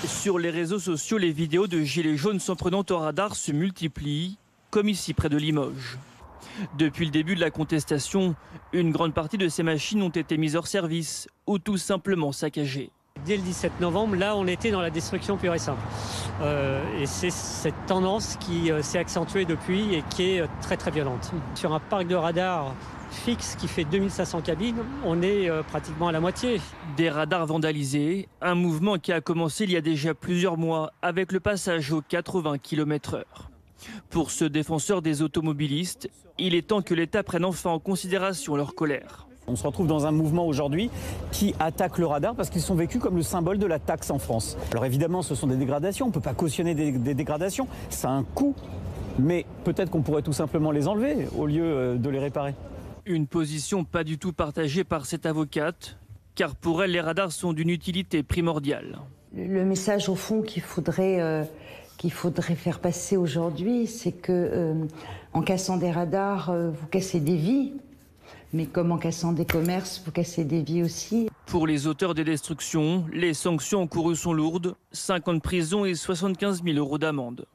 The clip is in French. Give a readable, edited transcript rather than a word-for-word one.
Sur les réseaux sociaux, les vidéos de gilets jaunes s'en prenant au radar se multiplient, comme ici près de Limoges. Depuis le début de la contestation, une grande partie de ces machines ont été mises hors service ou tout simplement saccagées. Dès le 17 novembre, là, on était dans la destruction pure et simple. Et c'est cette tendance qui s'est accentuée depuis et qui est très très violente. Sur un parc de radars fixe qui fait 2500 cabines, on est pratiquement à la moitié. Des radars vandalisés, un mouvement qui a commencé il y a déjà plusieurs mois avec le passage aux 80 km/h. Pour ce défenseur des automobilistes, il est temps que l'État prenne enfin en considération leur colère. On se retrouve dans un mouvement aujourd'hui qui attaque le radar parce qu'ils sont vécus comme le symbole de la taxe en France. Alors évidemment, ce sont des dégradations, on ne peut pas cautionner des dégradations, ça a un coût, mais peut-être qu'on pourrait tout simplement les enlever au lieu de les réparer. Une position pas du tout partagée par cette avocate, car pour elle, les radars sont d'une utilité primordiale. Le message au fond qu'il faudrait faire passer aujourd'hui, c'est que en cassant des radars, vous cassez des vies. Mais comme en cassant des commerces, vous cassez des vies aussi. Pour les auteurs des destructions, les sanctions encourues sont lourdes, 5 ans de prison et 75 000 € d'amende.